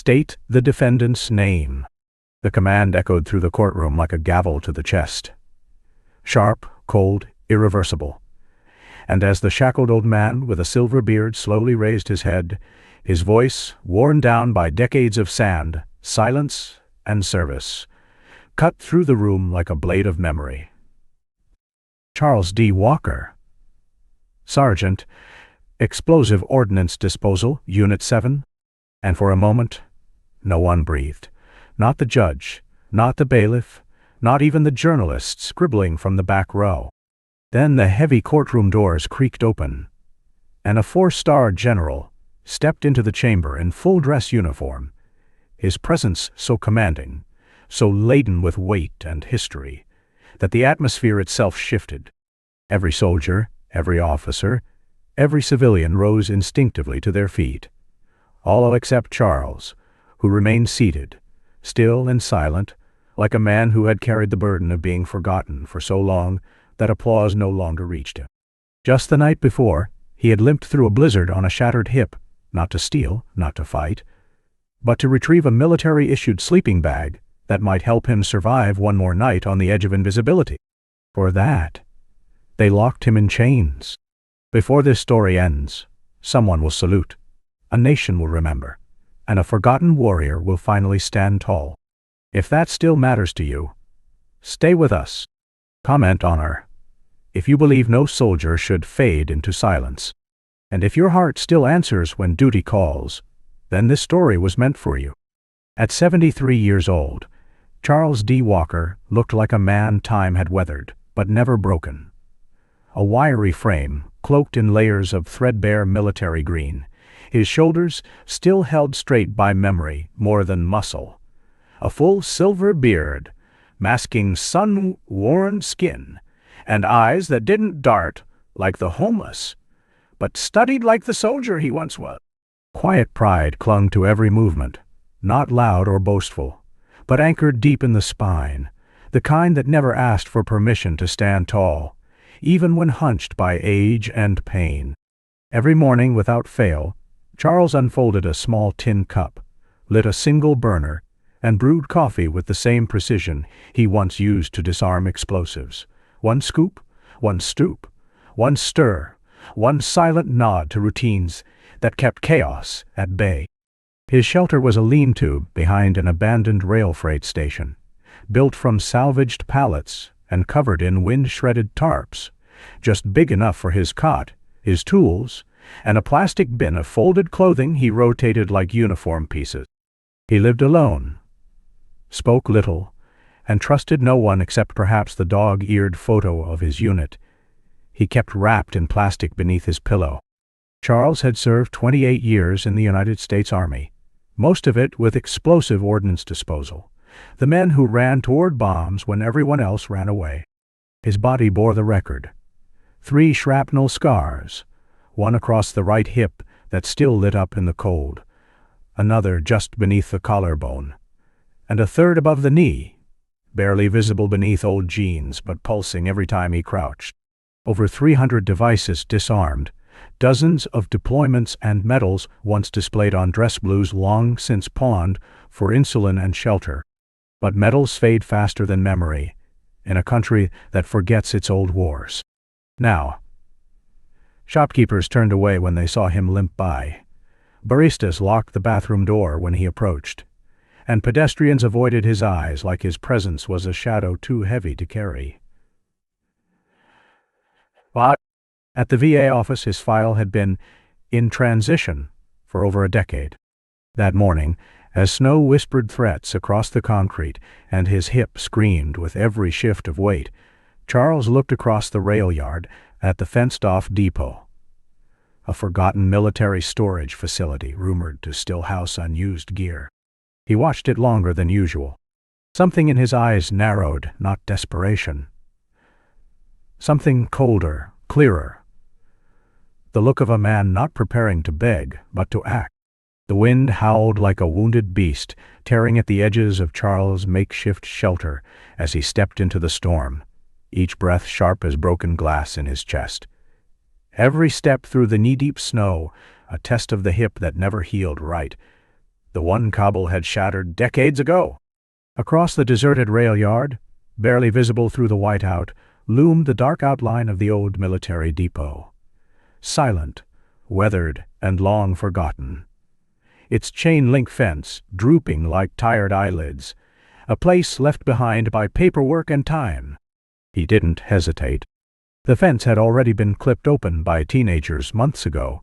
"State the defendant's name." The command echoed through the courtroom like a gavel to the chest. Sharp, cold, irreversible. And as the shackled old man with a silver beard slowly raised his head, his voice, worn down by decades of sand, silence, and service, cut through the room like a blade of memory. Charles D. Walker, Sergeant, Explosive Ordnance Disposal, Unit 7, and for a moment, no one breathed. Not the judge, not the bailiff, not even the journalists scribbling from the back row. Then the heavy courtroom doors creaked open, and a 4-star general stepped into the chamber in full dress uniform, his presence so commanding, so laden with weight and history, that the atmosphere itself shifted. Every soldier, every officer, every civilian rose instinctively to their feet, all except Charles, who remained seated, still and silent, like a man who had carried the burden of being forgotten for so long that applause no longer reached him. Just the night before, he had limped through a blizzard on a shattered hip, not to steal, not to fight, but to retrieve a military-issued sleeping bag that might help him survive one more night on the edge of invisibility. For that, they locked him in chains. Before this story ends, someone will salute, a nation will remember, and a forgotten warrior will finally stand tall. If that still matters to you, stay with us. Comment on our if you believe no soldier should fade into silence. And if your heart still answers when duty calls, then this story was meant for you. At 73 years old, Charles D. Walker looked like a man time had weathered, but never broken. A wiry frame, cloaked in layers of threadbare military green, his shoulders still held straight by memory more than muscle. A full silver beard, masking sun-worn skin, and eyes that didn't dart like the homeless, but studied like the soldier he once was. Quiet pride clung to every movement, not loud or boastful, but anchored deep in the spine, the kind that never asked for permission to stand tall, even when hunched by age and pain. Every morning, without fail, Charles unfolded a small tin cup, lit a single burner, and brewed coffee with the same precision he once used to disarm explosives. One scoop, one stoop, one stir, one silent nod to routines that kept chaos at bay. His shelter was a lean-to behind an abandoned rail freight station, built from salvaged pallets and covered in wind-shredded tarps, just big enough for his cot, his tools, and a plastic bin of folded clothing he rotated like uniform pieces. He lived alone, spoke little, and trusted no one except perhaps the dog-eared photo of his unit he kept wrapped in plastic beneath his pillow. Charles had served 28 years in the United States Army, most of it with explosive ordnance disposal, the men who ran toward bombs when everyone else ran away. His body bore the record. 3 shrapnel scars, one across the right hip that still lit up in the cold, another just beneath the collarbone, and a third above the knee, barely visible beneath old jeans but pulsing every time he crouched. Over 300 devices disarmed, dozens of deployments and medals once displayed on dress blues long since pawned for insulin and shelter. But medals fade faster than memory, in a country that forgets its old wars. Now, shopkeepers turned away when they saw him limp by. Baristas locked the bathroom door when he approached, and pedestrians avoided his eyes like his presence was a shadow too heavy to carry. But at the VA office, his file had been in transition for over a decade. That morning, as snow whispered threats across the concrete and his hip screamed with every shift of weight, Charles looked across the rail yard at the fenced-off depot, a forgotten military storage facility rumored to still house unused gear. He watched it longer than usual. Something in his eyes narrowed, not desperation. Something colder, clearer. The look of a man not preparing to beg, but to act. The wind howled like a wounded beast, tearing at the edges of Charles' makeshift shelter as he stepped into the storm, each breath sharp as broken glass in his chest. Every step through the knee-deep snow, a test of the hip that never healed right. The one cobble had shattered decades ago. Across the deserted rail yard, barely visible through the whiteout, loomed the dark outline of the old military depot. Silent, weathered, and long forgotten. Its chain-link fence drooping like tired eyelids, a place left behind by paperwork and time. He didn't hesitate. The fence had already been clipped open by teenagers months ago,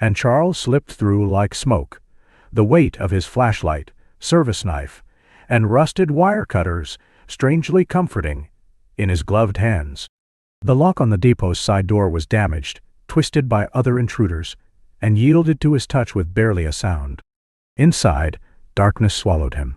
and Charles slipped through like smoke, the weight of his flashlight, service knife, and rusted wire cutters strangely comforting in his gloved hands. The lock on the depot's side door was damaged, twisted by other intruders, and yielded to his touch with barely a sound. Inside, darkness swallowed him.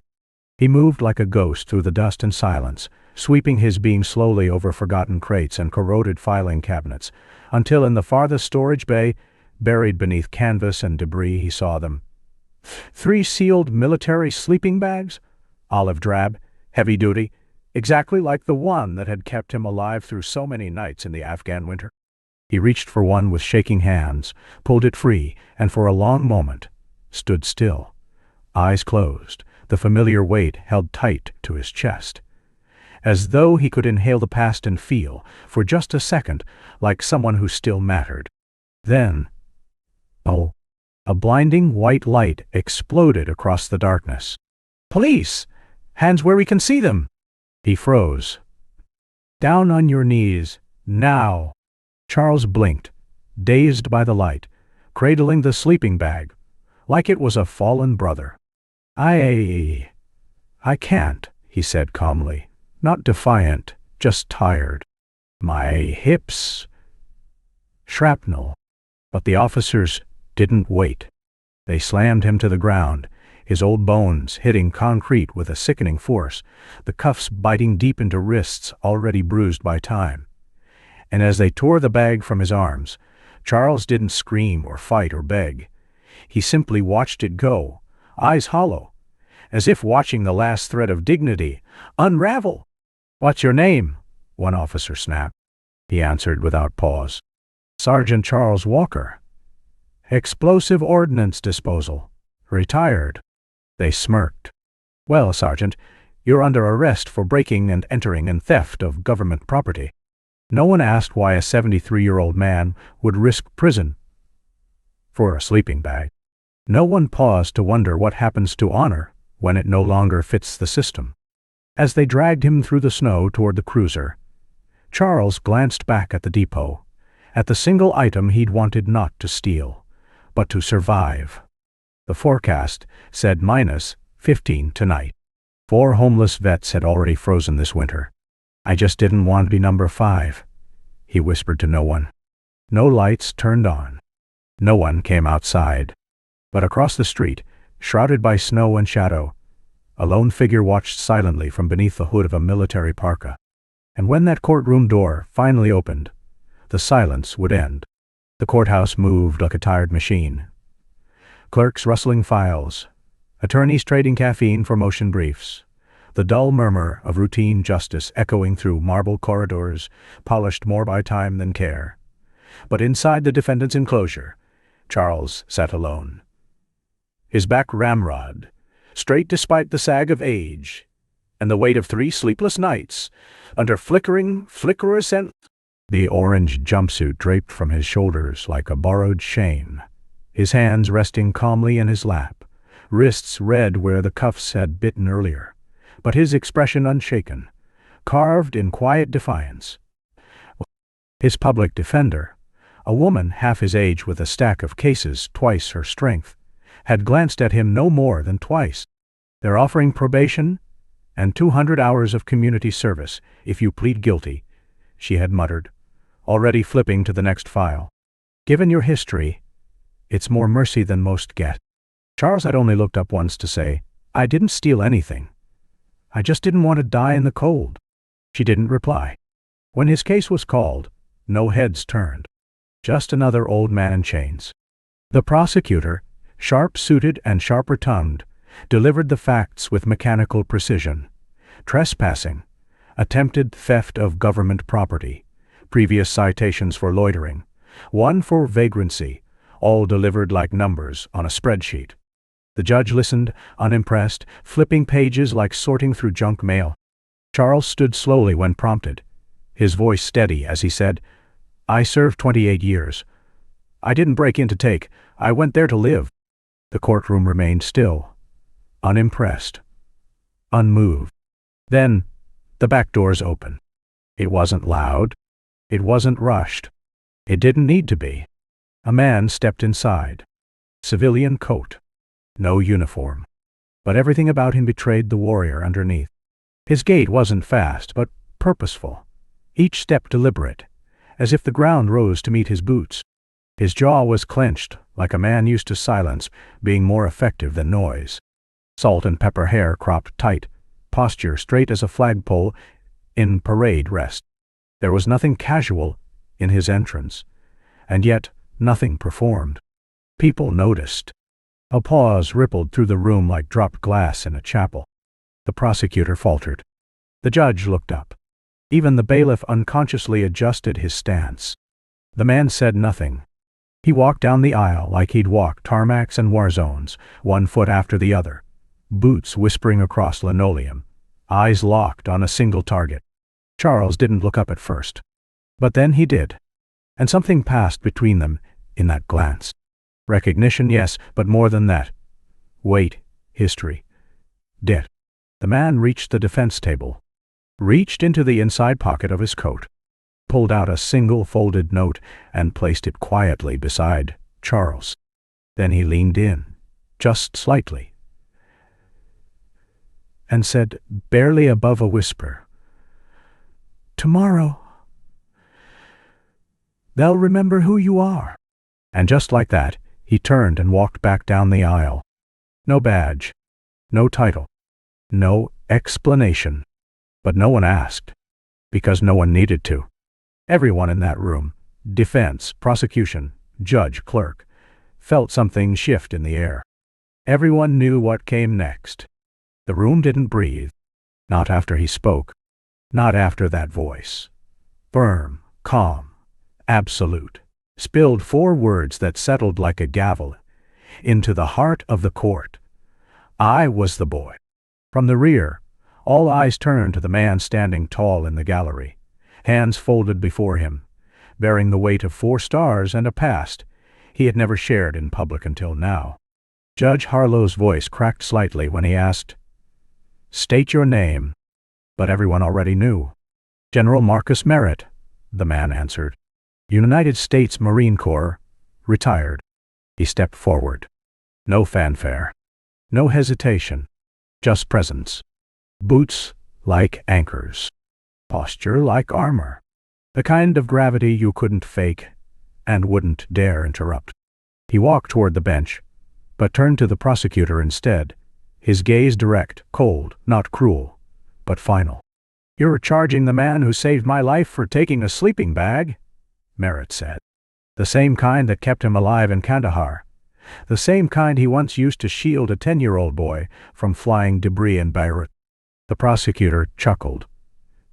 He moved like a ghost through the dust and silence, sweeping his beam slowly over forgotten crates and corroded filing cabinets, until in the farthest storage bay, buried beneath canvas and debris, he saw them. 3 sealed military sleeping bags, olive drab, heavy-duty, exactly like the one that had kept him alive through so many nights in the Afghan winter. He reached for one with shaking hands, pulled it free, and for a long moment stood still, eyes closed, the familiar weight held tight to his chest, as though he could inhale the past and feel, for just a second, like someone who still mattered. Then, a blinding white light exploded across the darkness. "Police! Hands where we can see them!" He froze. "Down on your knees, now!" Charles blinked, dazed by the light, cradling the sleeping bag, like it was a fallen brother. I can't," he said calmly, not defiant, just tired. "My hips." Shrapnel. But the officers didn't wait. They slammed him to the ground, his old bones hitting concrete with a sickening force, the cuffs biting deep into wrists already bruised by time. And as they tore the bag from his arms, Charles didn't scream or fight or beg. He simply watched it go, eyes hollow, as if watching the last thread of dignity unravel. "What's your name?" one officer snapped. He answered without pause. "Sergeant Charles Walker. Explosive Ordnance Disposal. Retired." They smirked. "Well, Sergeant, you're under arrest for breaking and entering and theft of government property." No one asked why a 73-year-old man would risk prison for a sleeping bag. No one paused to wonder what happens to honor when it no longer fits the system. As they dragged him through the snow toward the cruiser, Charles glanced back at the depot, at the single item he'd wanted not to steal, but to survive. The forecast said -15 tonight. 4 homeless vets had already frozen this winter. "I just didn't want to be number 5, he whispered to no one. No lights turned on. No one came outside. But across the street, shrouded by snow and shadow, a lone figure watched silently from beneath the hood of a military parka. And when that courtroom door finally opened, the silence would end. The courthouse moved like a tired machine. Clerks rustling files, attorneys trading caffeine for motion briefs, the dull murmur of routine justice echoing through marble corridors, polished more by time than care. But inside the defendant's enclosure, Charles sat alone. His back ramrod, straight despite the sag of age, and the weight of 3 sleepless nights, under flickering, the orange jumpsuit draped from his shoulders like a borrowed shame, his hands resting calmly in his lap, wrists red where the cuffs had bitten earlier, but his expression unshaken, carved in quiet defiance. His public defender, a woman half his age with a stack of cases twice her strength, had glanced at him no more than twice. "They're offering probation and 200 hours of community service if you plead guilty," she had muttered, already flipping to the next file. "Given your history, it's more mercy than most get." Charles had only looked up once to say, "I didn't steal anything. I just didn't want to die in the cold." She didn't reply. When his case was called, no heads turned. Just another old man in chains. The prosecutor, sharp-suited and sharper-tongued, delivered the facts with mechanical precision. Trespassing, attempted theft of government property, previous citations for loitering, 1 for vagrancy, all delivered like numbers on a spreadsheet. The judge listened, unimpressed, flipping pages like sorting through junk mail. Charles stood slowly when prompted, his voice steady as he said, "I served 28 years. I didn't break in to take, I went there to live." The courtroom remained still, unimpressed, unmoved. Then, the back doors opened. It wasn't loud. It wasn't rushed. It didn't need to be. A man stepped inside. Civilian coat. No uniform. But everything about him betrayed the warrior underneath. His gait wasn't fast, but purposeful. Each step deliberate, as if the ground rose to meet his boots. His jaw was clenched, like a man used to silence being more effective than noise. Salt and pepper hair cropped tight, posture straight as a flagpole in parade rest. There was nothing casual in his entrance, and yet nothing performed. People noticed. A pause rippled through the room like dropped glass in a chapel. The prosecutor faltered. The judge looked up. Even the bailiff unconsciously adjusted his stance. The man said nothing. He walked down the aisle like he'd walked tarmacs and war zones, one foot after the other, boots whispering across linoleum, eyes locked on a single target. Charles didn't look up at first. But then he did. And something passed between them in that glance. Recognition, yes, but more than that. Weight, history, debt. The man reached the defense table, reached into the inside pocket of his coat, pulled out a single folded note and placed it quietly beside Charles. Then he leaned in, just slightly, and said, barely above a whisper, "Tomorrow, they'll remember who you are." And just like that, he turned and walked back down the aisle. No badge, no title, no explanation. But no one asked, because no one needed to. Everyone in that room, defense, prosecution, judge, clerk, felt something shift in the air. Everyone knew what came next. The room didn't breathe. Not after he spoke. Not after that voice. Firm, calm, absolute. Spilled 4 words that settled like a gavel into the heart of the court. I was the boy. From the rear, all eyes turned to the man standing tall in the gallery, hands folded before him, bearing the weight of 4 stars and a past he had never shared in public until now. Judge Harlow's voice cracked slightly when he asked, "State your name." But everyone already knew. "General Marcus Merritt," the man answered. "United States Marine Corps, retired." He stepped forward. No fanfare. No hesitation. Just presence. Boots like anchors. Posture like armor. The kind of gravity you couldn't fake and wouldn't dare interrupt. He walked toward the bench, but turned to the prosecutor instead, his gaze direct, cold, not cruel, but final. "You're charging the man who saved my life for taking a sleeping bag," Merritt said. "The same kind that kept him alive in Kandahar. The same kind he once used to shield a 10-year-old boy from flying debris in Beirut." The prosecutor chuckled.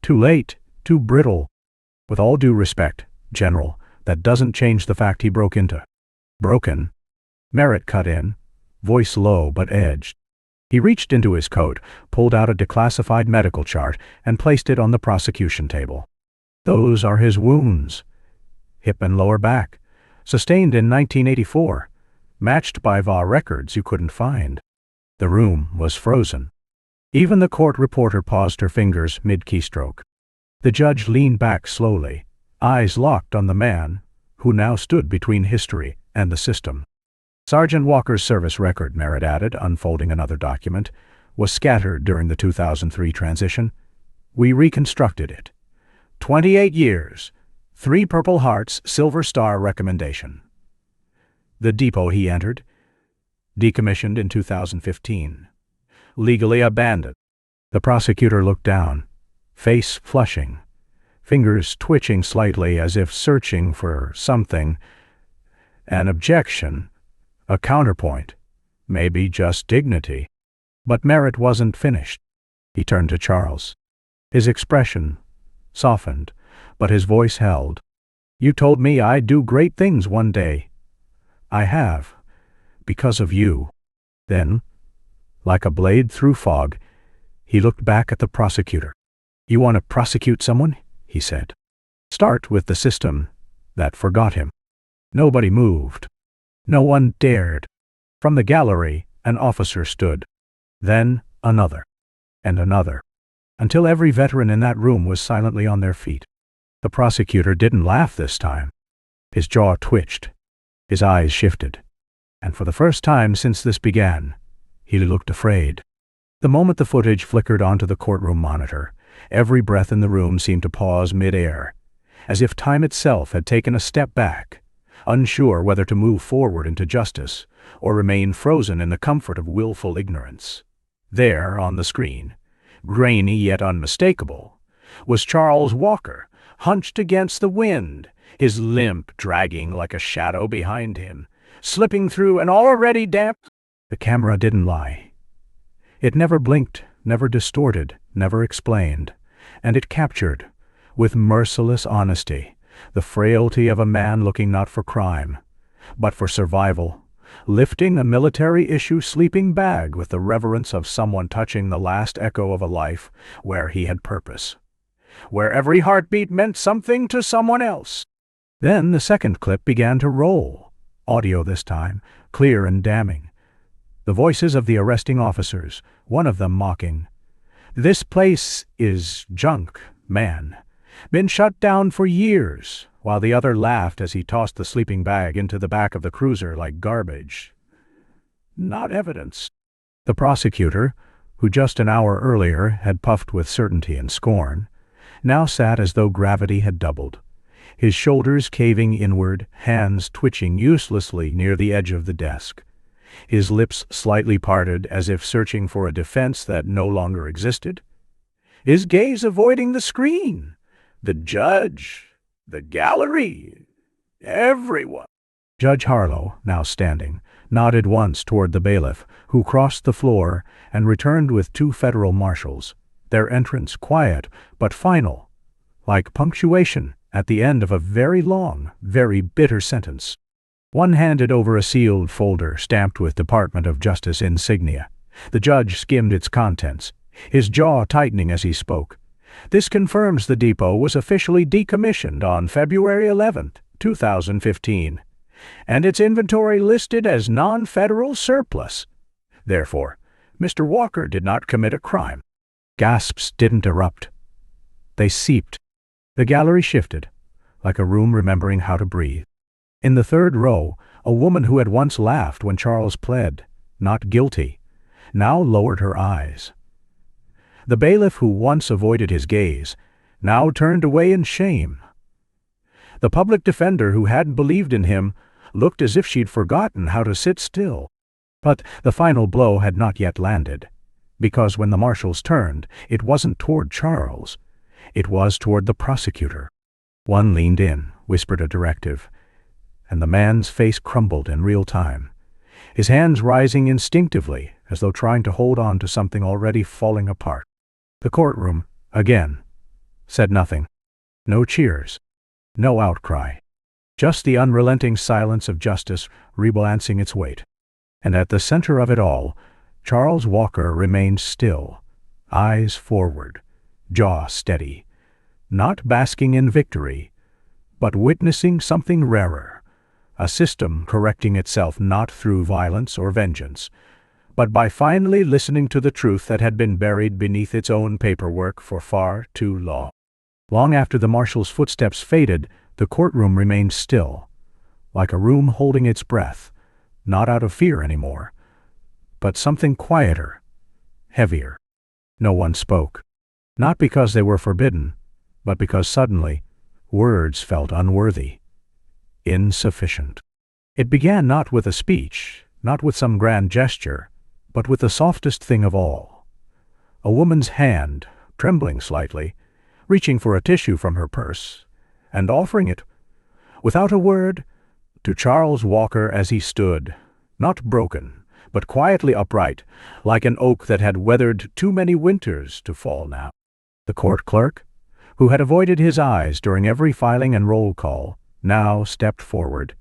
"Too late, too brittle. With all due respect, General, that doesn't change the fact he broke into." "Broken?" Merritt cut in, voice low but edged. He reached into his coat, pulled out a declassified medical chart, and placed it on the prosecution table. "Those are his wounds. Hip and lower back, sustained in 1984, matched by VA records you couldn't find." The room was frozen. Even the court reporter paused her fingers mid-keystroke. The judge leaned back slowly, eyes locked on the man who now stood between history and the system. "Sergeant Walker's service record," Merritt added, unfolding another document, "was scattered during the 2003 transition. We reconstructed it. 28 years, 3 Purple Hearts, Silver Star recommendation. The depot he entered, decommissioned in 2015. Legally abandoned." The prosecutor looked down, face flushing, fingers twitching slightly as if searching for something. An objection, a counterpoint, maybe just dignity. But Merritt wasn't finished. He turned to Charles. His expression softened, but his voice held. "You told me I'd do great things one day. I have, because of you." Then, like a blade through fog, he looked back at the prosecutor. "You want to prosecute someone?" he said. "Start with the system that forgot him." Nobody moved. No one dared. From the gallery, an officer stood. Then another, and another, until every veteran in that room was silently on their feet. The prosecutor didn't laugh this time. His jaw twitched. His eyes shifted. And for the first time since this began, he looked afraid. The moment the footage flickered onto the courtroom monitor, every breath in the room seemed to pause mid-air, as if time itself had taken a step back, unsure whether to move forward into justice or remain frozen in the comfort of willful ignorance. There, on the screen, grainy yet unmistakable, was Charles Walker, hunched against the wind, his limp dragging like a shadow behind him, slipping through an already damp. The camera didn't lie. It never blinked, never distorted, never explained, and it captured, with merciless honesty, the frailty of a man looking not for crime, but for survival, lifting a military-issue sleeping bag with the reverence of someone touching the last echo of a life where he had purpose, where every heartbeat meant something to someone else. Then the second clip began to roll, audio this time, clear and damning. The voices of the arresting officers, one of them mocking. "This place is junk, man. Been shut down for years," while the other laughed as he tossed the sleeping bag into the back of the cruiser like garbage. Not evidence. The prosecutor, who just an hour earlier had puffed with certainty and scorn, now sat as though gravity had doubled, his shoulders caving inward, hands twitching uselessly near the edge of the desk, his lips slightly parted as if searching for a defense that no longer existed, his gaze avoiding the screen, the judge, the gallery, everyone. Judge Harlow, now standing, nodded once toward the bailiff, who crossed the floor and returned with 2 federal marshals, their entrance quiet but final, like punctuation at the end of a very long, very bitter sentence. One handed over a sealed folder stamped with Department of Justice insignia. The judge skimmed its contents, his jaw tightening as he spoke. "This confirms the depot was officially decommissioned on February 11th, 2015, and its inventory listed as non-federal surplus. Therefore, Mr. Walker did not commit a crime." Gasps didn't erupt. They seeped. The gallery shifted, like a room remembering how to breathe. In the third row, a woman who had once laughed when Charles pled, not guilty, now lowered her eyes. The bailiff who once avoided his gaze now turned away in shame. The public defender who hadn't believed in him looked as if she'd forgotten how to sit still. But the final blow had not yet landed, because when the marshals turned, it wasn't toward Charles. It was toward the prosecutor. One leaned in, whispered a directive, and the man's face crumbled in real time, his hands rising instinctively as though trying to hold on to something already falling apart. The courtroom, again, said nothing. No cheers. No outcry. Just the unrelenting silence of justice rebalancing its weight. And at the center of it all, Charles Walker remained still, eyes forward, jaw steady, not basking in victory, but witnessing something rarer, a system correcting itself not through violence or vengeance, but by finally listening to the truth that had been buried beneath its own paperwork for far too long. Long after the marshal's footsteps faded, the courtroom remained still, like a room holding its breath, not out of fear anymore, but something quieter, heavier. No one spoke, not because they were forbidden, but because suddenly words felt unworthy, insufficient. It began not with a speech, not with some grand gesture, but with the softest thing of all. A woman's hand, trembling slightly, reaching for a tissue from her purse, and offering it, without a word, to Charles Walker as he stood, not broken, but quietly upright, like an oak that had weathered too many winters to fall now. The court clerk, who had avoided his eyes during every filing and roll call, now stepped forward,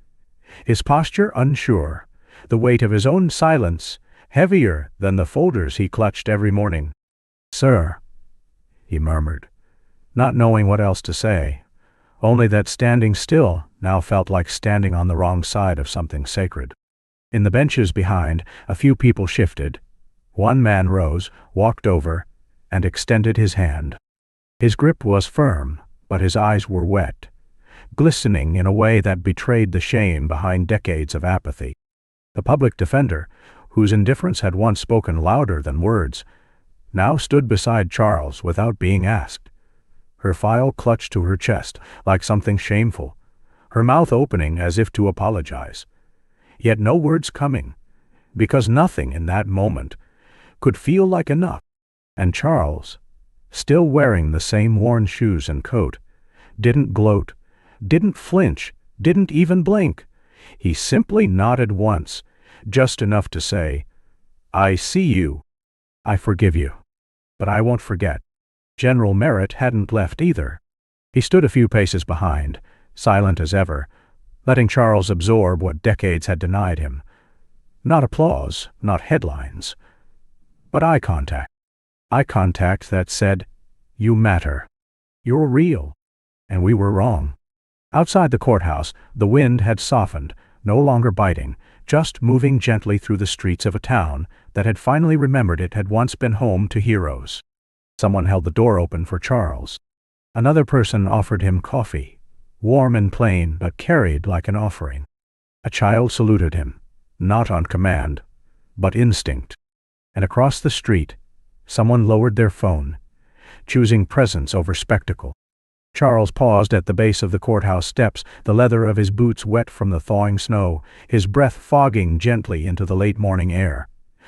his posture unsure, the weight of his own silence heavier than the folders he clutched every morning. "Sir," he murmured, not knowing what else to say, only that standing still now felt like standing on the wrong side of something sacred. In the benches behind, a few people shifted. One man rose, walked over, and extended his hand. His grip was firm, but his eyes were wet, glistening in a way that betrayed the shame behind decades of apathy. The public defender, whose indifference had once spoken louder than words, now stood beside Charles without being asked, her file clutched to her chest like something shameful, her mouth opening as if to apologize. Yet no words coming, because nothing in that moment could feel like enough. And Charles, still wearing the same worn shoes and coat, didn't gloat, didn't flinch, didn't even blink. He simply nodded once, just enough to say, "I see you. I forgive you. But I won't forget." General Merritt hadn't left either. He stood a few paces behind, silent as ever, letting Charles absorb what decades had denied him. Not applause, not headlines, but eye contact. Eye contact that said, "You matter. You're real. And we were wrong." Outside the courthouse, the wind had softened, no longer biting, just moving gently through the streets of a town that had finally remembered it had once been home to heroes. Someone held the door open for Charles. Another person offered him coffee, warm and plain but carried like an offering. A child saluted him, not on command, but instinct. And across the street, someone lowered their phone, choosing presence over spectacle. Charles paused at the base of the courthouse steps, the leather of his boots wet from the thawing snow, his breath fogging gently into the late morning air,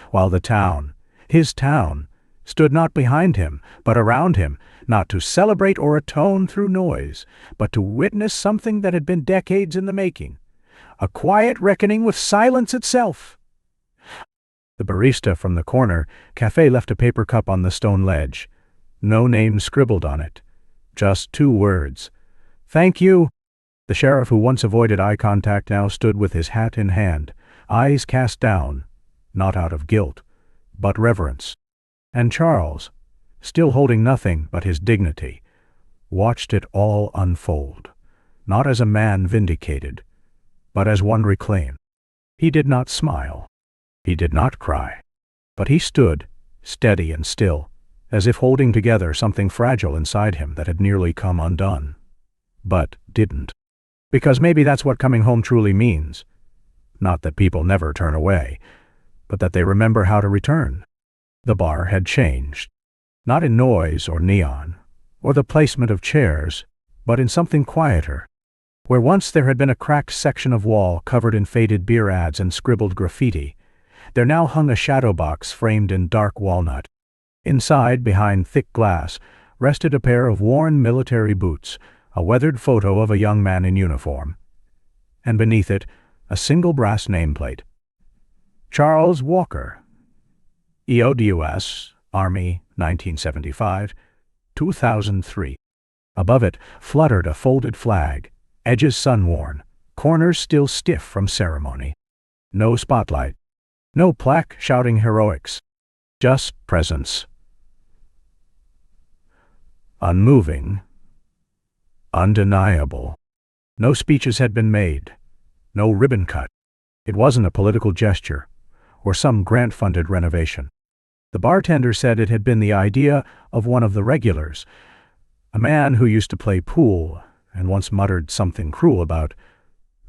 while the town, his town, stood not behind him, but around him, not to celebrate or atone through noise, but to witness something that had been decades in the making, a quiet reckoning with silence itself. The barista from the corner cafe left a paper cup on the stone ledge, no name scribbled on it, just 2 words, "Thank you." The sheriff, who once avoided eye contact, now stood with his hat in hand, eyes cast down, not out of guilt, but reverence. And Charles, still holding nothing but his dignity, watched it all unfold, not as a man vindicated, but as one reclaimed. He did not smile. He did not cry. But he stood, steady and still, as if holding together something fragile inside him that had nearly come undone. But didn't. Because maybe that's what coming home truly means. Not that people never turn away, but that they remember how to return. The bar had changed. Not in noise or neon, or the placement of chairs, but in something quieter. Where once there had been a cracked section of wall covered in faded beer ads and scribbled graffiti, there now hung a shadow box framed in dark walnut. Inside, behind thick glass, rested a pair of worn military boots, a weathered photo of a young man in uniform, and beneath it, a single brass nameplate. Charles Walker, EODUS, Army, 1975, 2003. Above it fluttered a folded flag, edges sun-worn, corners still stiff from ceremony. No spotlight, no plaque shouting heroics, just presence. Unmoving, undeniable. No speeches had been made, no ribbon cut. It wasn't a political gesture, or some grant-funded renovation. The bartender said it had been the idea of one of the regulars, a man who used to play pool and once muttered something cruel about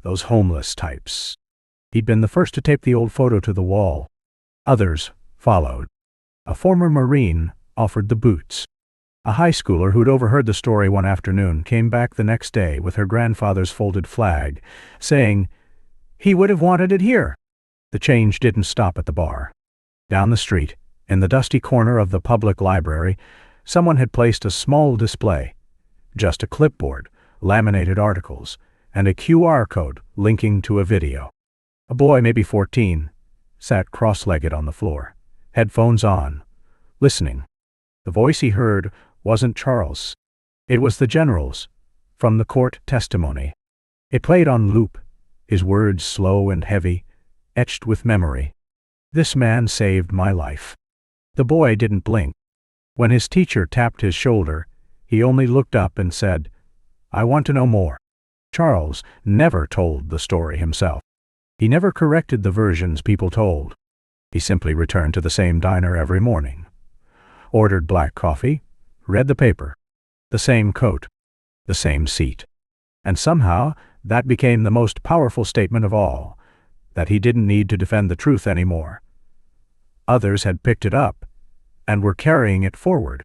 those homeless types. He'd been the first to tape the old photo to the wall. Others followed. A former Marine offered the boots. A high schooler who'd overheard the story one afternoon came back the next day with her grandfather's folded flag, saying, "He would have wanted it here." The change didn't stop at the bar. Down the street, in the dusty corner of the public library, someone had placed a small display, just a clipboard, laminated articles, and a QR code linking to a video. A boy, maybe 14, sat cross-legged on the floor, headphones on, listening. The voice he heard wasn't Charles. It was the general's, from the court testimony. It played on loop, his words slow and heavy, etched with memory. This man saved my life." The boy didn't blink. When his teacher tapped his shoulder, he only looked up and said, "I want to know more." Charles never told the story himself. He never corrected the versions people told. He simply returned to the same diner every morning, ordered black coffee, read the paper, the same coat, the same seat. And somehow that became the most powerful statement of all, that he didn't need to defend the truth anymore. Others had picked it up and were carrying it forward.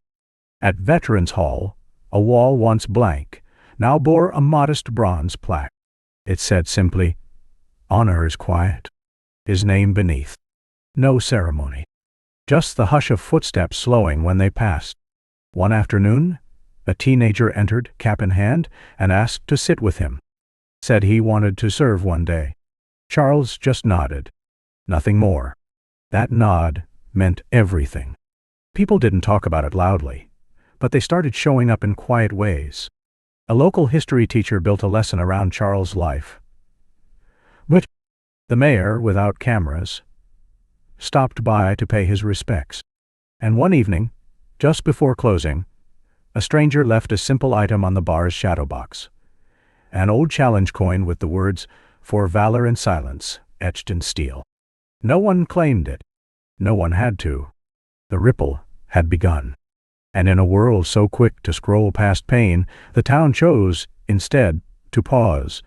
At Veterans Hall, a wall once blank now bore a modest bronze plaque. It said simply, "Honor is quiet." His name beneath. No ceremony. Just the hush of footsteps slowing when they passed. One afternoon, a teenager entered, cap in hand, and asked to sit with him. Said he wanted to serve one day. Charles just nodded. Nothing more. That nod meant everything. People didn't talk about it loudly, but they started showing up in quiet ways. A local history teacher built a lesson around Charles' life. But the mayor, without cameras, stopped by to pay his respects. And one evening, just before closing, a stranger left a simple item on the bar's shadow box. An old challenge coin with the words, "For valor and silence," etched in steel. No one claimed it. No one had to. The ripple had begun. And in a world so quick to scroll past pain, the town chose, instead, to pause,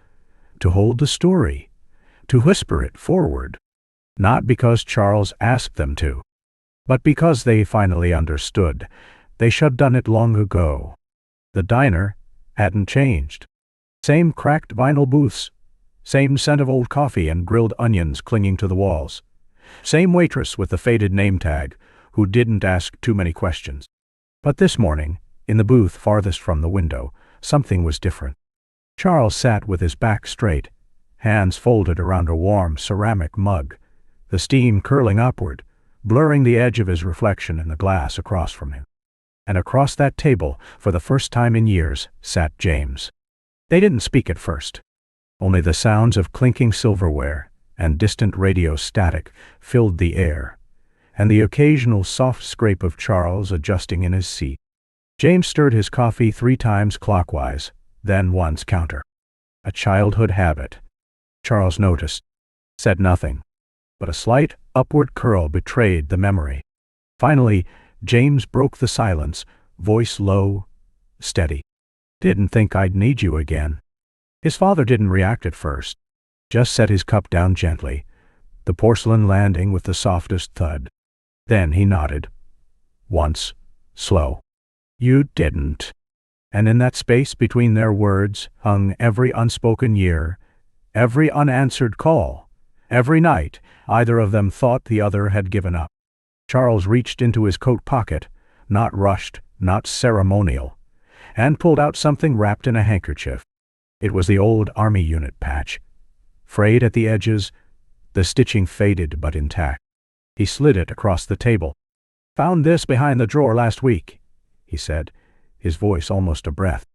to hold the story, to whisper it forward. Not because Charles asked them to, but because they finally understood. They should have done it long ago. The diner hadn't changed. Same cracked vinyl booths, same scent of old coffee and grilled onions clinging to the walls. Same waitress with the faded name tag, who didn't ask too many questions. But this morning, in the booth farthest from the window, something was different. Charles sat with his back straight, hands folded around a warm ceramic mug, the steam curling upward, blurring the edge of his reflection in the glass across from him. And across that table, for the first time in years, sat James. They didn't speak at first. Only the sounds of clinking silverware and distant radio static filled the air, and the occasional soft scrape of Charles adjusting in his seat. James stirred his coffee 3 times clockwise, then once counter. A childhood habit. Charles noticed, said nothing, but a slight upward curl betrayed the memory. Finally, James broke the silence, voice low, steady. "Didn't think I'd need you again." His father didn't react at first, just set his cup down gently, the porcelain landing with the softest thud. Then he nodded. Once, slow. "You didn't." And in that space between their words hung every unspoken year, every unanswered call, every night either of them thought the other had given up. Charles reached into his coat pocket, not rushed, not ceremonial, and pulled out something wrapped in a handkerchief. It was the old army unit patch. Frayed at the edges, the stitching faded but intact. He slid it across the table. "Found this behind the drawer last week," he said, his voice almost a breath.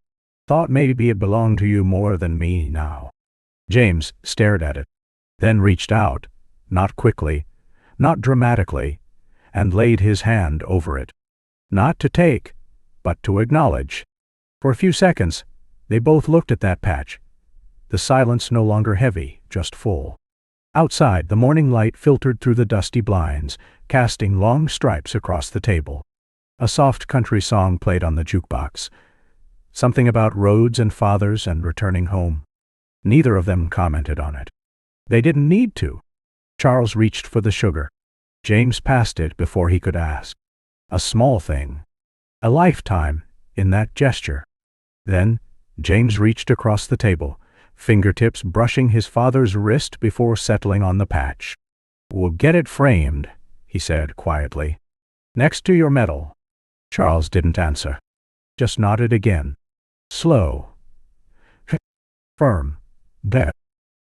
"Thought maybe it belonged to you more than me now." James stared at it, then reached out, not quickly, not dramatically, and laid his hand over it. Not to take, but to acknowledge. For a few seconds, they both looked at that patch, the silence no longer heavy, just full. Outside, the morning light filtered through the dusty blinds, casting long stripes across the table. A soft country song played on the jukebox. Something about roads and fathers and returning home. Neither of them commented on it. They didn't need to. Charles reached for the sugar. James passed it before he could ask. A small thing. A lifetime in that gesture. Then, James reached across the table, fingertips brushing his father's wrist before settling on the patch. "We'll get it framed," he said quietly. "Next to your medal." Charles didn't answer. Just nodded again. Slow. Firm. There.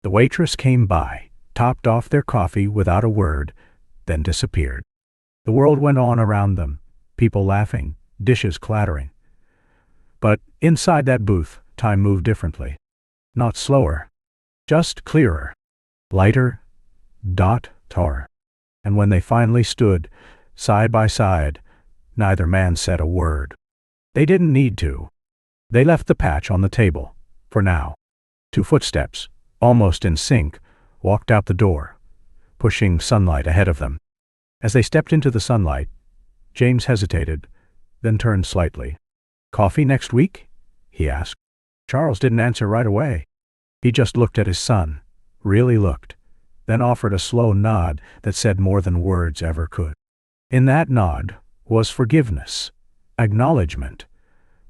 The waitress came by, topped off their coffee without a word, then disappeared. The world went on around them, people laughing, dishes clattering. But inside that booth, time moved differently. Not slower, just clearer, lighter, tar. And when they finally stood, side by side, neither man said a word. They didn't need to. They left the patch on the table, for now. 2 footsteps, almost in sync, walked out the door, pushing sunlight ahead of them. As they stepped into the sunlight, James hesitated, then turned slightly. "Coffee next week?" he asked. Charles didn't answer right away. He just looked at his son, really looked, then offered a slow nod that said more than words ever could. In that nod was forgiveness, acknowledgement,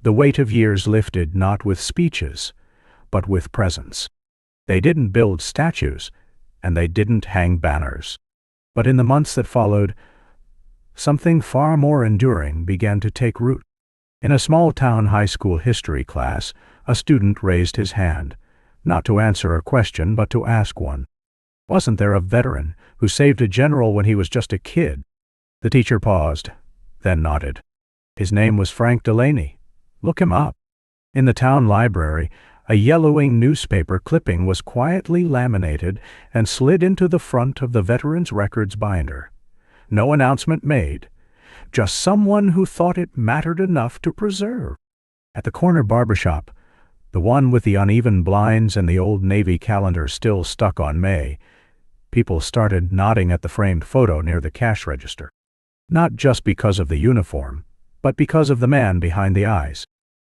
the weight of years lifted not with speeches, but with presence. They didn't build statues, and they didn't hang banners. But in the months that followed, something far more enduring began to take root. In a small-town high school history class, a student raised his hand, not to answer a question but to ask one. Wasn't there a veteran who saved a general when he was just a kid? The teacher paused, then nodded. His name was Frank Delaney. Look him up. In the town library, a yellowing newspaper clipping was quietly laminated and slid into the front of the veteran's records binder. No announcement made, just someone who thought it mattered enough to preserve. At the corner barbershop, the one with the uneven blinds and the old Navy calendar still stuck on May, people started nodding at the framed photo near the cash register. Not just because of the uniform, but because of the man behind the eyes.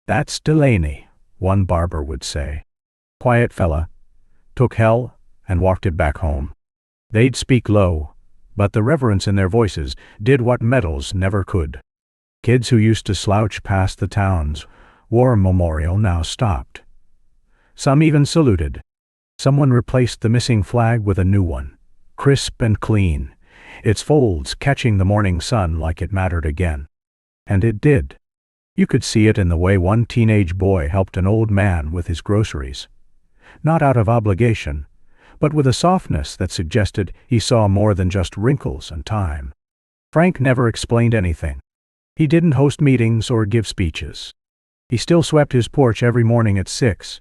"That's Delaney," one barber would say. "Quiet fella. Took hell and walked it back home." They'd speak low, but the reverence in their voices did what medals never could. Kids who used to slouch past the town's war memorial now stopped. Some even saluted. Someone replaced the missing flag with a new one, crisp and clean, its folds catching the morning sun like it mattered again. And it did. You could see it in the way one teenage boy helped an old man with his groceries. Not out of obligation, but with a softness that suggested he saw more than just wrinkles and time. Frank never explained anything. He didn't host meetings or give speeches. He still swept his porch every morning at 6,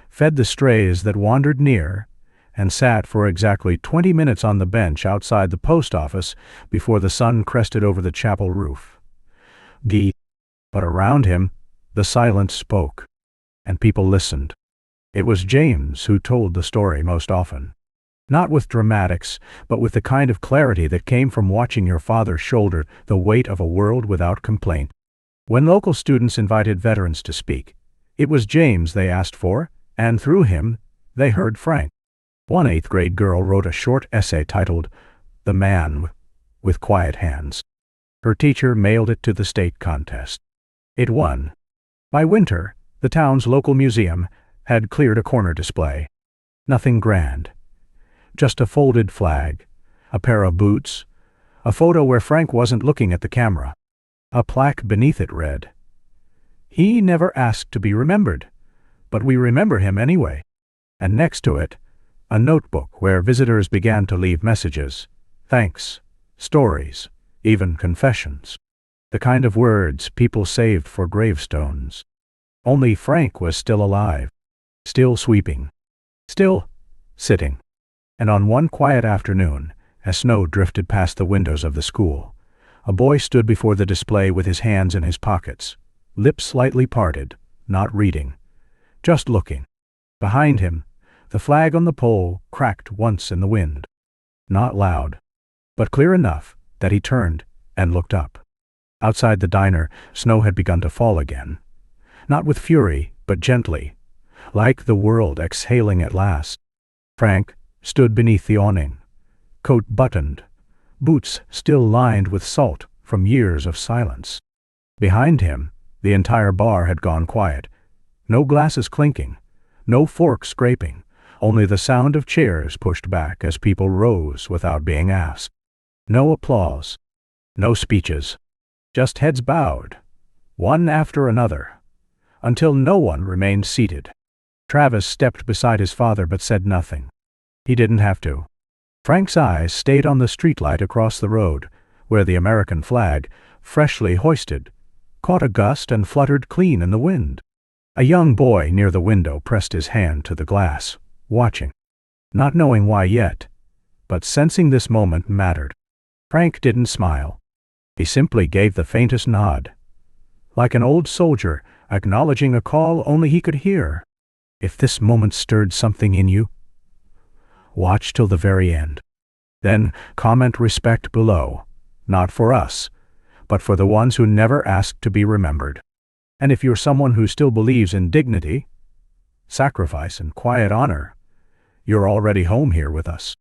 fed the strays that wandered near, and sat for exactly 20 minutes on the bench outside the post office before the sun crested over the chapel roof. But around him, the silence spoke, and people listened. It was James who told the story most often. Not with dramatics, but with the kind of clarity that came from watching your father shoulder the weight of a world without complaint. When local students invited veterans to speak, it was James they asked for, and through him, they heard Frank. One 8th-grade girl wrote a short essay titled, "The Man with Quiet Hands." Her teacher mailed it to the state contest. It won. By winter, the town's local museum had cleared a corner display. Nothing grand. Just a folded flag, a pair of boots, a photo where Frank wasn't looking at the camera. A plaque beneath it read, "He never asked to be remembered, but we remember him anyway." And next to it, a notebook where visitors began to leave messages, thanks, stories, even confessions. The kind of words people saved for gravestones. Only Frank was still alive, still sweeping, still sitting. And on one quiet afternoon, as snow drifted past the windows of the school, a boy stood before the display with his hands in his pockets, lips slightly parted, not reading, just looking. Behind him, the flag on the pole cracked once in the wind. Not loud, but clear enough that he turned and looked up. Outside the diner, snow had begun to fall again. Not with fury, but gently, like the world exhaling at last. Frank stood beneath the awning, coat buttoned, boots still lined with salt from years of silence. Behind him, the entire bar had gone quiet. No glasses clinking, no forks scraping, only the sound of chairs pushed back as people rose without being asked. No applause, no speeches, just heads bowed, one after another, until no one remained seated. Travis stepped beside his father but said nothing. He didn't have to. Frank's eyes stayed on the streetlight across the road, where the American flag, freshly hoisted, caught a gust and fluttered clean in the wind. A young boy near the window pressed his hand to the glass, watching, not knowing why yet, but sensing this moment mattered. Frank didn't smile. He simply gave the faintest nod, like an old soldier acknowledging a call only he could hear. If this moment stirred something in you, watch till the very end. Then comment respect below, not for us, but for the ones who never asked to be remembered. And if you're someone who still believes in dignity, sacrifice, and quiet honor, you're already home here with us.